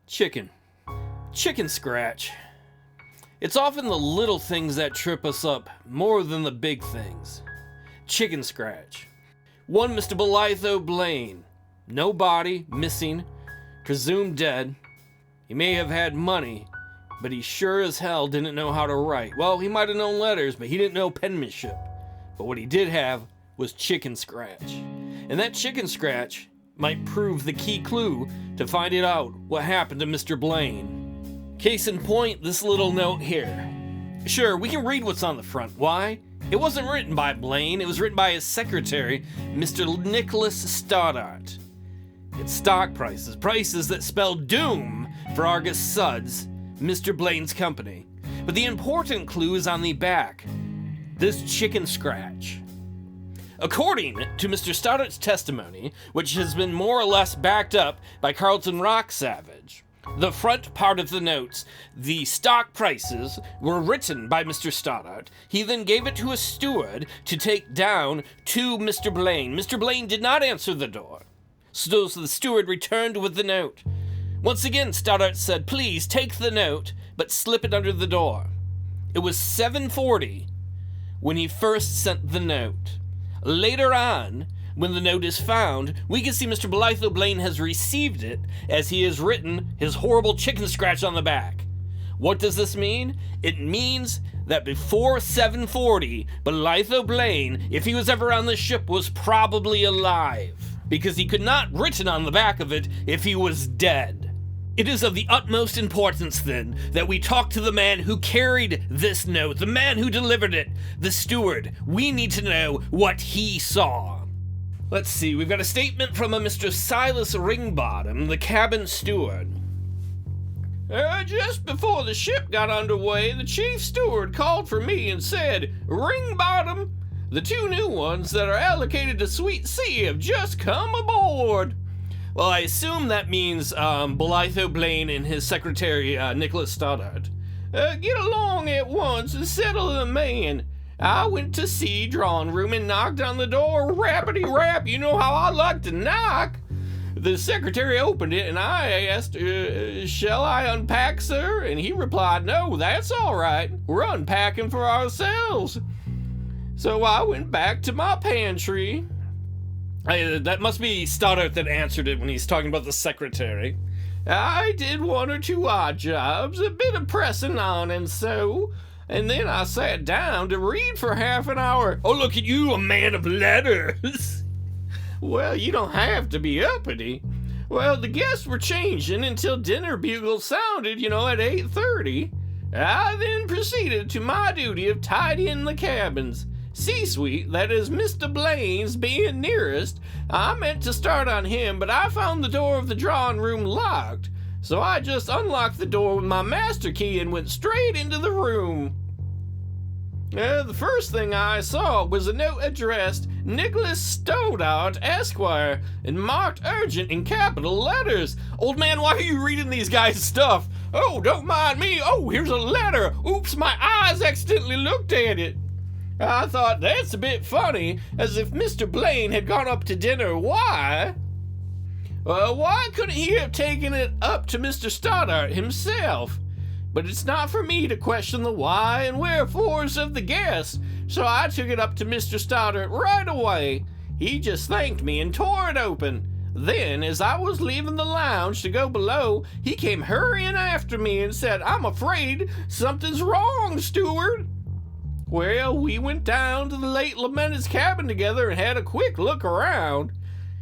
Chicken. Chicken scratch. It's often the little things that trip us up more than the big things. Chicken scratch. One Mr. Bolitho Blane. No body, missing, presumed dead. He may have had money, but he sure as hell didn't know how to write. Well, he might have known letters, but he didn't know penmanship. But what he did have was chicken scratch. And that chicken scratch might prove the key clue to finding out what happened to Mr. Blane. Case in point, this little note here. Sure, we can read what's on the front. Why? It wasn't written by Blane, it was written by his secretary, Mr. Nicholas Stoddart. It's stock prices, prices that spell doom for Argus Suds, Mr. Blane's company. But the important clue is on the back. This chicken scratch. According to Mr. Stoddart's testimony, which has been more or less backed up by Carlton Rocksavage, the front part of the notes, the stock prices, were written by Mr. Stoddart. He then gave it to a steward to take down to Mr. Blane. Mr. Blane did not answer the door, so the steward returned with the note. Once again, Stoddart said, "Please take the note, but slip it under the door." It was 7:40 when he first sent the note. Later on, when the note is found, we can see Mr. Bolitho Blane has received it as he has written his horrible chicken scratch on the back. What does this mean? It means that before 7:40, Bolitho Blane, if he was ever on the ship, was probably alive, because he could not written on the back of it if he was dead. It is of the utmost importance, then, that we talk to the man who carried this note, the man who delivered it, the steward. We need to know what he saw. Let's see, we've got a statement from a Mr. Silas Ringbottom, the cabin steward. Just before the ship got underway, the chief steward called for me and said, "Ringbottom, the two new ones that are allocated to Suite C have just come aboard." Well, I assume that means Bolitho Blane and his secretary, Nicholas Stoddart. Get along at once and settle the man. I went to C drawing room and knocked on the door, rappity rap, you know how I like to knock. The secretary opened it and I asked, "Shall I unpack, sir?" And he replied, "No, that's all right. We're unpacking for ourselves." So I went back to my pantry. That must be Stoddart that answered it when he's talking about the secretary. I did one or two odd jobs, a bit of pressing on and so, and then I sat down to read for half an hour. Oh, look at you, a man of letters. Well, you don't have to be uppity. Well, the guests were changing until dinner bugle sounded, at 8:30. I then proceeded to my duty of tidying the cabins. C-suite, that is Mr. Blane's, being nearest. I meant to start on him, but I found the door of the drawing room locked, so I just unlocked the door with my master key and went straight into the room. The first thing I saw was a note addressed Nicholas Stoddart, Esquire, and marked urgent in capital letters. Old man, why are you reading these guys' stuff? Oh, don't mind me. Oh, here's a letter. Oops, my eyes accidentally looked at it. I thought that's a bit funny, as if Mr. Blane had gone up to dinner. Why? Why couldn't he have taken it up to Mr. Stoddart himself? But it's not for me to question the why and wherefores of the guests, so I took it up to Mr. Stoddart right away. He just thanked me and tore it open. Then, as I was leaving the lounge to go below, he came hurrying after me and said, "I'm afraid something's wrong, steward." Well, we went down to the late lamented's cabin together and had a quick look around.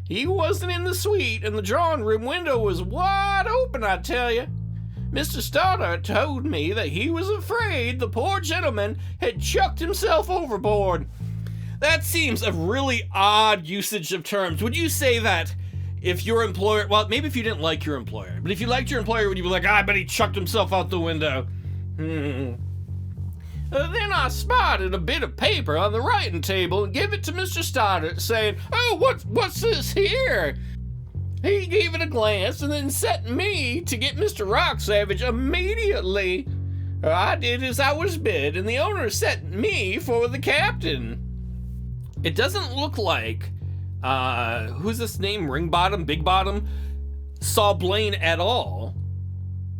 He wasn't in the suite, and the drawing room window was wide open, I tell you. Mr. Stoddart told me that he was afraid the poor gentleman had chucked himself overboard. That seems a really odd usage of terms. Would you say that if your employer, well, maybe if you didn't like your employer, but if you liked your employer, would you be like, "I bet he chucked himself out the window"? Then I spotted a bit of paper on the writing table and gave it to Mr. Stoddart, saying, "Oh, what's this here?" He gave it a glance and then sent me to get Mr. Rocksavage immediately. I did as I was bid, and the owner sent me for the captain. It doesn't look like, who's this name, Ringbottom, Big Bottom, saw Blane at all.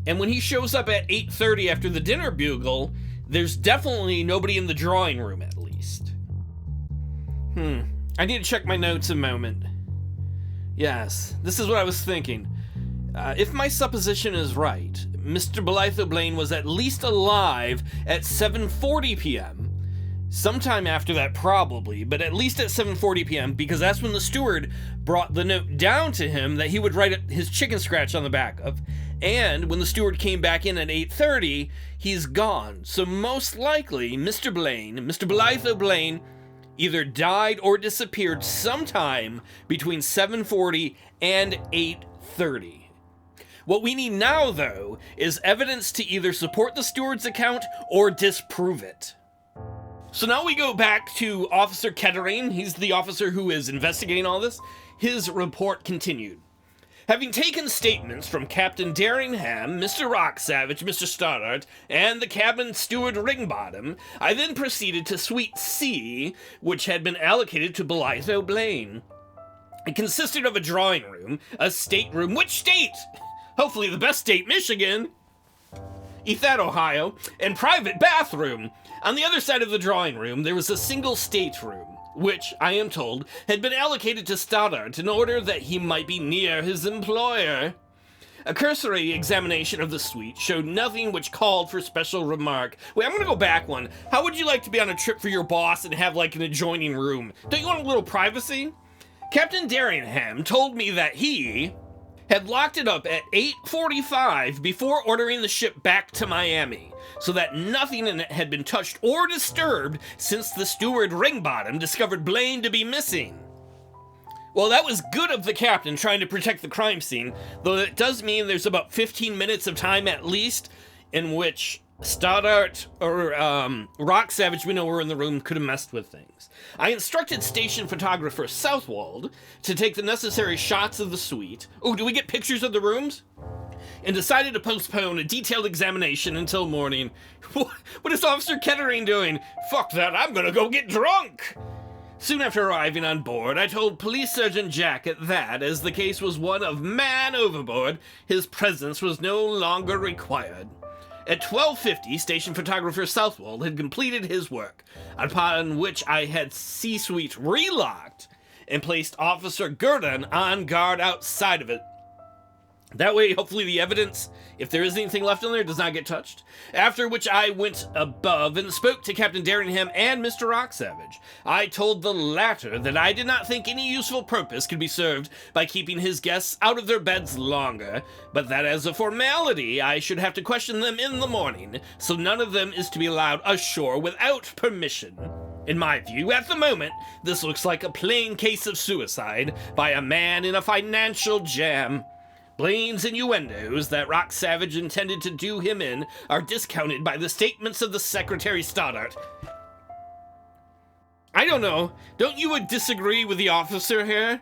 And when he shows up at 8:30 after the dinner bugle, there's definitely nobody in the drawing room, at least. I need to check my notes a moment. Yes, this is what I was thinking. If my supposition is right, Mr. Bolitho Blane was at least alive at 7:40 p.m. Sometime after that, probably, but at least at 7:40 p.m., because that's when the steward brought the note down to him that he would write his chicken scratch on the back of. And when the steward came back in at 8:30, he's gone. So most likely, Mr. Bolitho Blane, either died or disappeared sometime between 7:40 and 8:30. What we need now, though, is evidence to either support the steward's account or disprove it. So now we go back to Officer Kettering. He's the officer who is investigating all this. His report continued. Having taken statements from Captain Derringham, Mr. Rocksavage, Mr. Stoddart, and the cabin steward Ringbottom, I then proceeded to Suite C, which had been allocated to Bolitho Blane. It consisted of a drawing room, a stateroom. Which state? Hopefully the best state, Michigan. Ethan, Ohio, and private bathroom. On the other side of the drawing room, there was a single stateroom, which, I am told, had been allocated to Stoddart in order that he might be near his employer. A cursory examination of the suite showed nothing which called for special remark. Wait, I'm gonna go back one. How would you like to be on a trip for your boss and have like an adjoining room? Don't you want a little privacy? Captain Derringham told me that he had locked it up at 8:45 before ordering the ship back to Miami, so that nothing in it had been touched or disturbed since the steward Ringbottom discovered Blane to be missing. Well, that was good of the captain trying to protect the crime scene, though it does mean there's about 15 minutes of time at least in which Stoddart or Rocksavage, we know were in the room, could have messed with things. I instructed station photographer Southwold to take the necessary shots of the suite. Oh, do we get pictures of the rooms? And decided to postpone a detailed examination until morning. What is Officer Kettering doing? Fuck that, I'm gonna go get drunk! Soon after arriving on board, I told Police Sergeant Jacket that, as the case was one of man overboard, his presence was no longer required. At 12:50, station photographer Southwold had completed his work, upon which I had C-Suite relocked and placed Officer Gurdon on guard outside of it. That way, hopefully the evidence, if there is anything left in there, does not get touched. After which I went above and spoke to Captain Derringham and Mr. Rocksavage. I told the latter that I did not think any useful purpose could be served by keeping his guests out of their beds longer, but that as a formality I should have to question them in the morning, so none of them is to be allowed ashore without permission. In my view, at the moment, this looks like a plain case of suicide by a man in a financial jam. Blane's innuendos that Rocksavage intended to do him in are discounted by the statements of the Secretary Stoddart. I don't know. Don't you disagree with the officer here?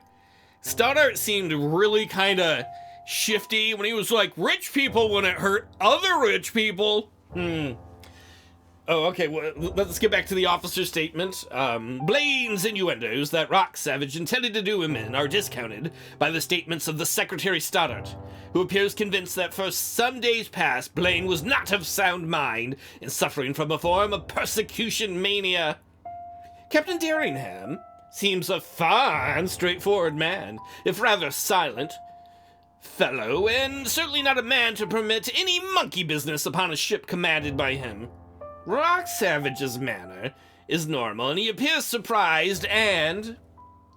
Stoddart seemed really kind of shifty when he was like, rich people wouldn't hurt other rich people. Oh, okay, well, let's get back to the officer's statement. Blane's innuendos that Rocksavage intended to do him in are discounted by the statements of the Secretary Stoddart, who appears convinced that for some days past Blane was not of sound mind and suffering from a form of persecution mania. Captain Derringham seems a fine, straightforward man, if rather silent fellow, and certainly not a man to permit any monkey business upon a ship commanded by him. Rocksavage's manner is normal, and he appears surprised and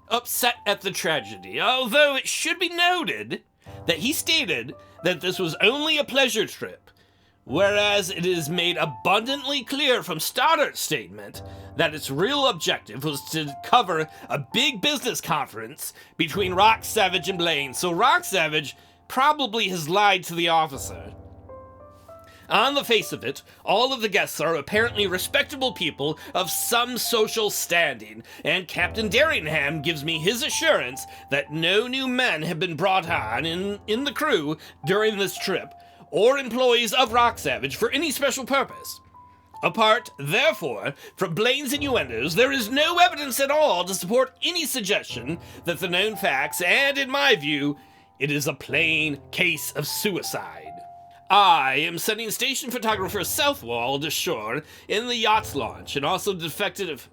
upset at the tragedy, although it should be noted that he stated that this was only a pleasure trip, whereas it is made abundantly clear from Stoddart's statement that its real objective was to cover a big business conference between Rocksavage and Blane, so Rocksavage probably has lied to the officer. On the face of it, all of the guests are apparently respectable people of some social standing, and Captain Derringham gives me his assurance that no new men have been brought on in the crew during this trip, or employees of Rocksavage for any special purpose. Apart, therefore, from Blane's innuendos, there is no evidence at all to support any suggestion that the known facts, and in my view, it is a plain case of suicide. I am sending station photographer Southwald ashore in the yacht's launch, and also defective?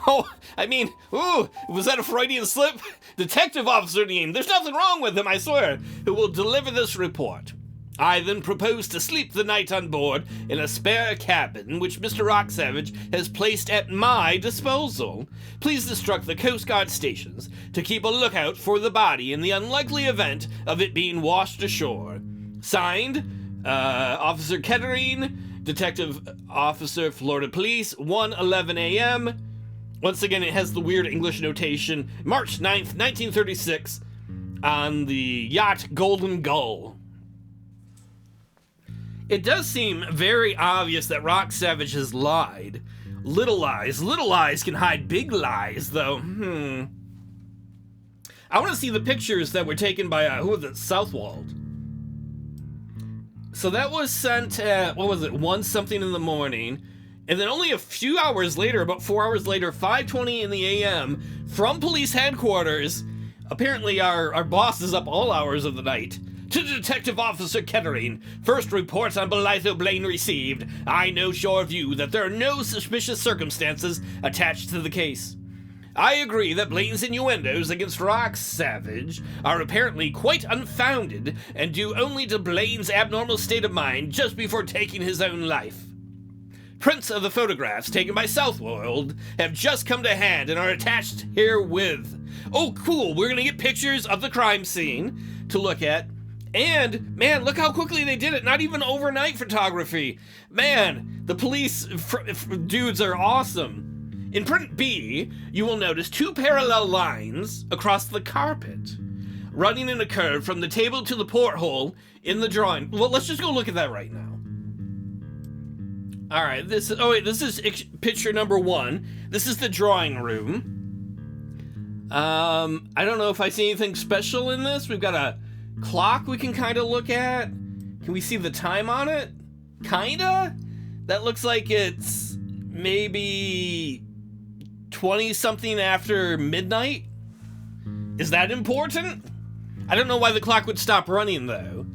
Oh, I mean, ooh, was that a Freudian slip? Detective officer name, there's nothing wrong with him, I swear, who will deliver this report. I then propose to sleep the night on board in a spare cabin which Mr. Rock Savage has placed at my disposal. Please instruct the Coast Guard stations to keep a lookout for the body in the unlikely event of it being washed ashore. Signed, Officer Kettering, Detective Officer, Florida Police, 1:11 a.m. Once again, it has the weird English notation. March 9th, 1936, on the yacht Golden Gull. It does seem very obvious that Rock Savage has lied. Little lies can hide big lies, though. I want to see the pictures that were taken by, who was it, Southwald. So that was sent at, 1 something in the morning, and then only a few hours later, about 4 hours later, 5:20 in the a.m., from police headquarters, apparently our boss is up all hours of the night, to Detective Officer Kettering. First reports on Bolitho Blane received. I know sure of you that there are no suspicious circumstances attached to the case. I agree that Blane's innuendos against Rock Savage are apparently quite unfounded and due only to Blane's abnormal state of mind just before taking his own life. Prints of the photographs taken by Southwald have just come to hand and are attached herewith. Oh, cool, we're gonna get pictures of the crime scene to look at. And, man, look how quickly they did it. Not even overnight photography. Man, the police dudes are awesome. In print B, you will notice 2 parallel lines across the carpet, running in a curve from the table to the porthole in the drawing. Well, let's just go look at that right now. All right, this is picture number 1. This is the drawing room. I don't know if I see anything special in this. We've got a clock we can kind of look at. Can we see the time on it? Kinda? That looks like it's maybe 20-something after midnight? Is that important? I don't know why the clock would stop running, though.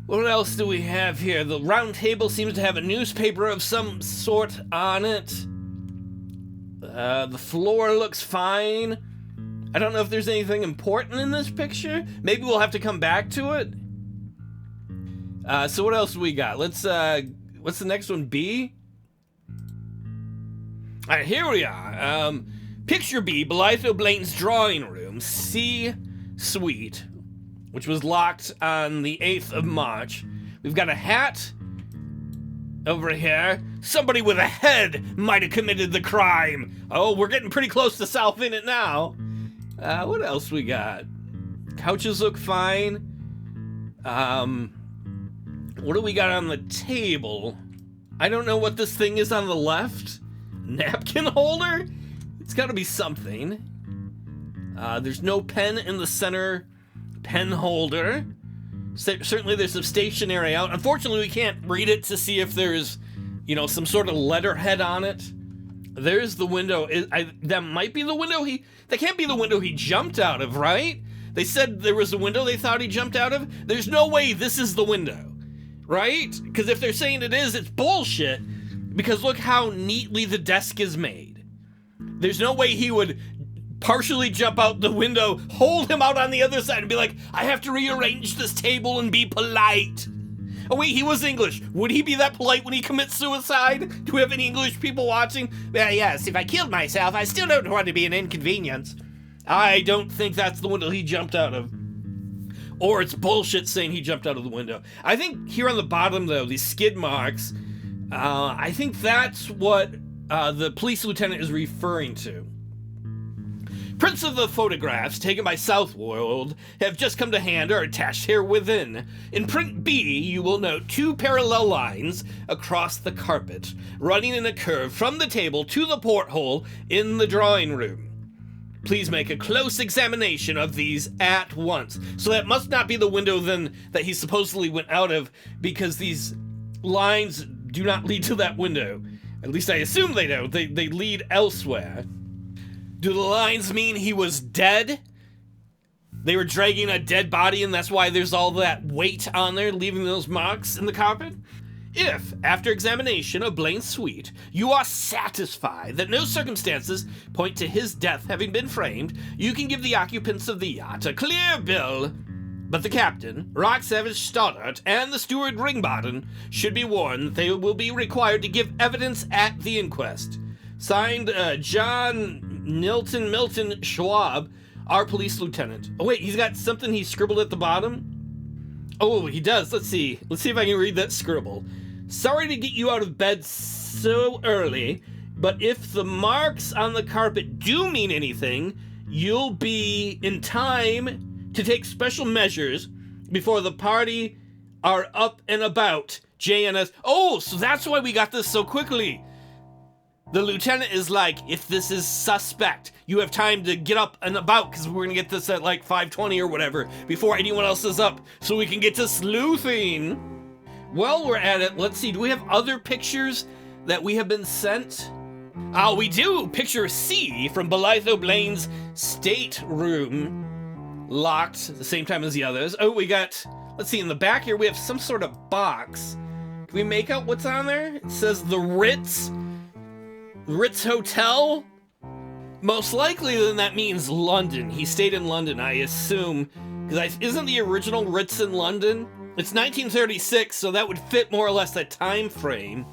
What else do we have here? The round table seems to have a newspaper of some sort on it. The floor looks fine. I don't know if there's anything important in this picture. Maybe we'll have to come back to it. So what else do we got? Let's, what's the next one? B? All right, here we are. Picture B, Bolitho Blane's drawing room, C suite, which was locked on the 8th of March. We've got a hat over here. Somebody with a head might have committed the crime. Oh, we're getting pretty close to solving it now. What else we got? Couches look fine. What do we got on the table? I don't know what this thing is on the left. Napkin holder? It's got to be something. There's no pen in the center pen holder. Certainly there's some stationery out. Unfortunately, we can't read it to see if there's, some sort of letterhead on it. There's the window. That might be the window that can't be the window he jumped out of, right? They said there was a window they thought he jumped out of. There's no way this is the window, right? Because if they're saying it is, it's bullshit. Because look how neatly the desk is made. There's no way he would partially jump out the window, hold him out on the other side, and be like, I have to rearrange this table and be polite. Oh wait, he was English. Would he be that polite when he commits suicide? Do we have any English people watching? Well, yes, if I killed myself, I still don't want to be an inconvenience. I don't think that's the window he jumped out of. Or it's bullshit saying he jumped out of the window. I think here on the bottom, though, these skid marks, I think that's what the police lieutenant is referring to. Prints of the photographs taken by Southwald have just come to hand or attached here within. In print B, you will note 2 parallel lines across the carpet, running in a curve from the table to the porthole in the drawing room. Please make a close examination of these at once. So that must not be the window then that he supposedly went out of, because these lines do not lead to that window. At least I assume they don't. They lead elsewhere. Do the lines mean he was dead? They were dragging a dead body, and that's why there's all that weight on there, leaving those marks in the carpet. If, after examination of Blane's suite, you are satisfied that no circumstances point to his death having been framed, you can give the occupants of the yacht a clear bill. But the captain, Rock Savage Stoddart, and the steward Ringbottom should be warned that they will be required to give evidence at the inquest. Signed, John Milton Schwab, our police lieutenant. Oh wait, he's got something he scribbled at the bottom? Oh, he does. Let's see if I can read that scribble. Sorry to get you out of bed so early, but if the marks on the carpet do mean anything, you'll be in time to take special measures before the party are up and about. JNS. Oh, so that's why we got this so quickly. The lieutenant is like, if this is suspect, you have time to get up and about, because we're going to get this at like 5:20 or whatever, before anyone else is up, so we can get to sleuthing. While we're at it, let's see, do we have other pictures that we have been sent? Oh, we do! Picture C from Bolitho Blane's stateroom. Locked the same time as the others. Oh, we got, let's see, in the back here we have some sort of box. Can we make out what's on there? It says the Ritz Hotel? Most likely then that means London. He stayed in London, I assume. Because isn't the original Ritz in London? It's 1936, so that would fit more or less that time frame.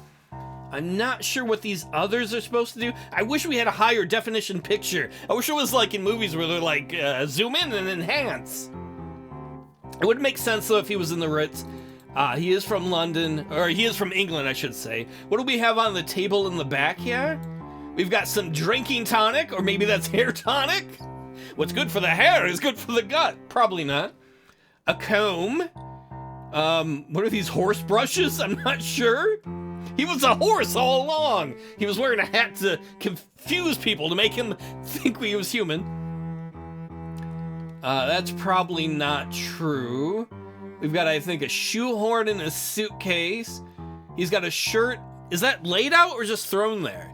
I'm not sure what these others are supposed to do. I wish we had a higher definition picture. I wish it was like in movies where they're like, zoom in and enhance. It would make sense though if he was in the Ritz. He is from London, or he is from England, I should say. What do we have on the table in the back here? We've got some drinking tonic, or maybe that's hair tonic. What's good for the hair is good for the gut. Probably not. A comb. What are these, horse brushes? I'm not sure. He was a horse all along. He was wearing a hat to confuse people, to make him think he was human. That's probably not true. We've got, I think, a shoehorn in a suitcase. He's got a shirt. Is that laid out or just thrown there?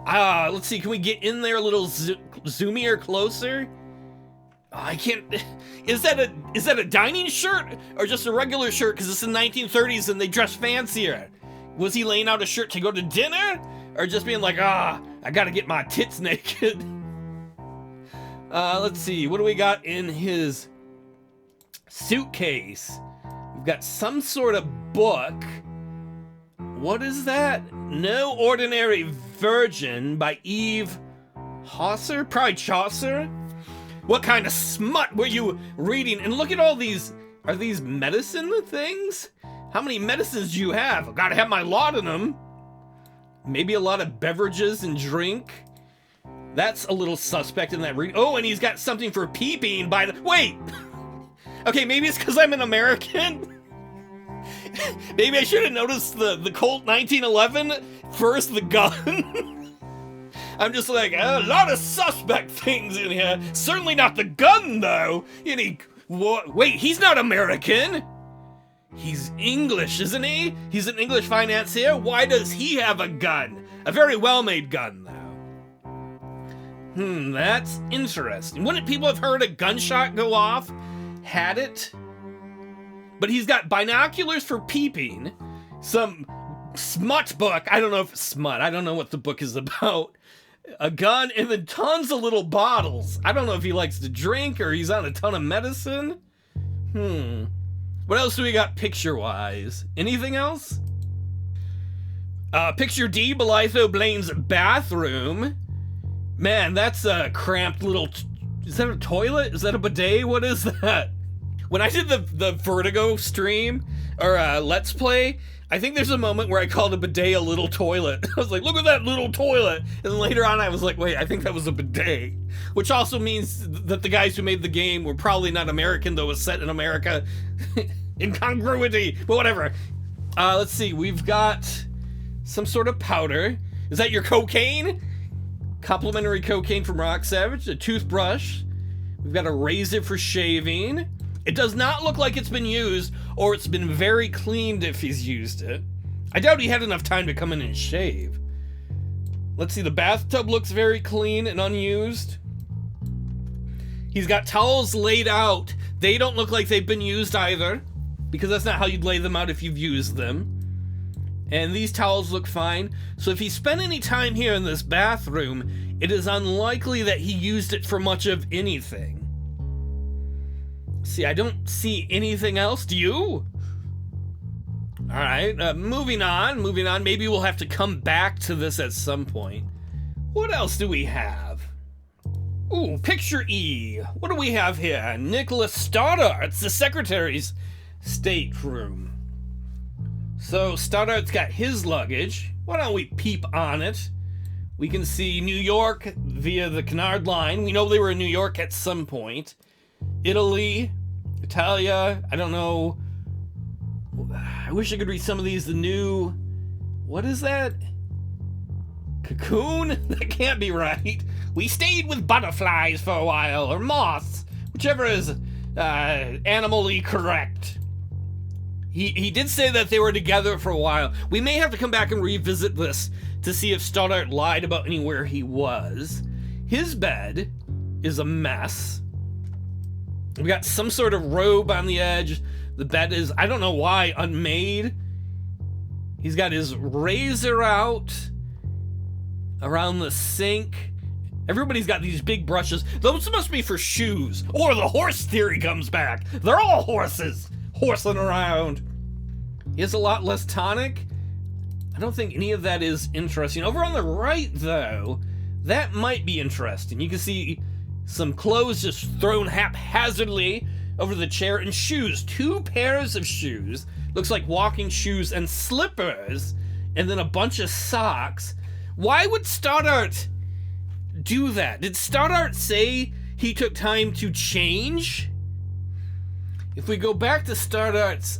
Let's see. Can we get in there a little zoomier, closer? I can't. Is that a dining shirt or just a regular shirt? Because it's the 1930s and they dress fancier. Was he laying out a shirt to go to dinner, or just being like, I gotta get my tits naked? Let's see. What do we got in his suitcase? We've got some sort of book. What is that? No Ordinary Virgin by Eve Hauser? Probably Chaucer? What kind of smut were you reading? And look at all these. Are these medicine things? How many medicines do you have? I've gotta have my lot in them. Maybe a lot of beverages and drink. That's a little suspect in that read. Oh, and he's got something for peeping by the. Wait! Okay, maybe it's because I'm an American. Maybe I should have noticed the Colt 1911 first, the gun. I'm just like, a lot of suspect things in here. Certainly not the gun, though. Wait, he's not American. He's English, isn't he? He's an English financier. Why does he have a gun? A very well-made gun, though. That's interesting. Wouldn't people have heard a gunshot go off? Had it? But he's got binoculars for peeping. Some smut book. I don't know if it's smut. I don't know what the book is about. A gun, and then tons of little bottles. I don't know if he likes to drink or he's on a ton of medicine. What else do we got picture-wise? Anything else? Picture D, Bolitho Blane's bathroom. Man, that's a cramped little... Is that a toilet? Is that a bidet? What is that? When I did the Vertigo stream, or Let's Play, I think there's a moment where I called a bidet a little toilet. I was like, look at that little toilet! And then later on I was like, wait, I think that was a bidet. Which also means that the guys who made the game were probably not American, though it was set in America. Incongruity, but whatever. Let's see, we've got some sort of powder. Is that your cocaine? Complimentary cocaine from Rock Savage, a toothbrush. We've got a razor for shaving. It does not look like it's been used, or it's been very cleaned if he's used it. I doubt he had enough time to come in and shave. Let's see, the bathtub looks very clean and unused. He's got towels laid out. They don't look like they've been used either, because that's not how you'd lay them out if you've used them. And these towels look fine. So if he spent any time here in this bathroom, it is unlikely that he used it for much of anything. See, I don't see anything else. Do you? All right, moving on. Maybe we'll have to come back to this at some point. What else do we have? Ooh, picture E. What do we have here? Nicholas Stoddart's the secretary's stateroom. So Stoddart's got his luggage. Why don't we peep on it? We can see New York via the Canard line. We know they were in New York at some point. Italy, Italia, I don't know. I wish I could read some of these. The new, what is that? Cocoon? That can't be right. We stayed with butterflies for a while, or moths, whichever is animally correct. He did say that they were together for a while. We may have to come back and revisit this to see if Stoddart lied about anywhere he was. His bed is a mess. We got some sort of robe on the edge. The bed is, I don't know why, unmade. He's got his razor out around the sink. Everybody's got these big brushes. Those must be for shoes. Or the horse theory comes back. They're all horses. Horsing around. He has a lot less tonic. I don't think any of that is interesting. Over on the right, though, that might be interesting. You can see some clothes just thrown haphazardly over the chair, and shoes. 2 pairs of shoes. Looks like walking shoes and slippers, and then a bunch of socks. Why would Stoddart do that? Did Stoddart say he took time to change? If we go back to Stoddart's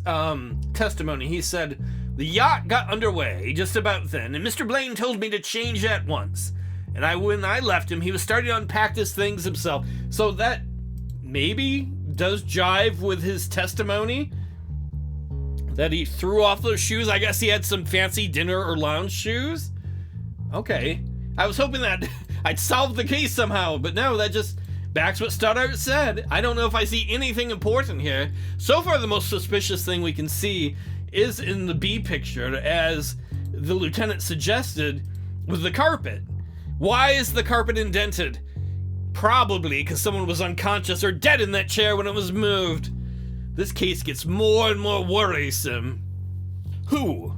testimony, he said, the yacht got underway just about then, and Mr. Blane told me to change at once. And when I left him, he was starting to unpack his things himself. So that maybe does jive with his testimony, that he threw off those shoes. I guess he had some fancy dinner or lounge shoes. Okay. I was hoping that I'd solve the case somehow, but no, that just backs what Stoddart said. I don't know if I see anything important here. So far, the most suspicious thing we can see is in the B picture, as the lieutenant suggested, with the carpet. Why is the carpet indented? Probably because someone was unconscious or dead in that chair when it was moved. This case gets more and more worrisome. Who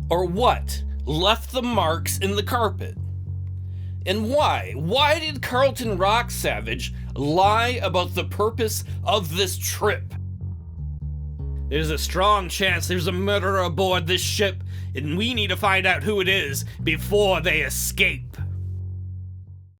or what left the marks in the carpet? And why? Why did Carlton Rock Savage lie about the purpose of this trip? There's a strong chance there's a murderer aboard this ship, and we need to find out who it is before they escape.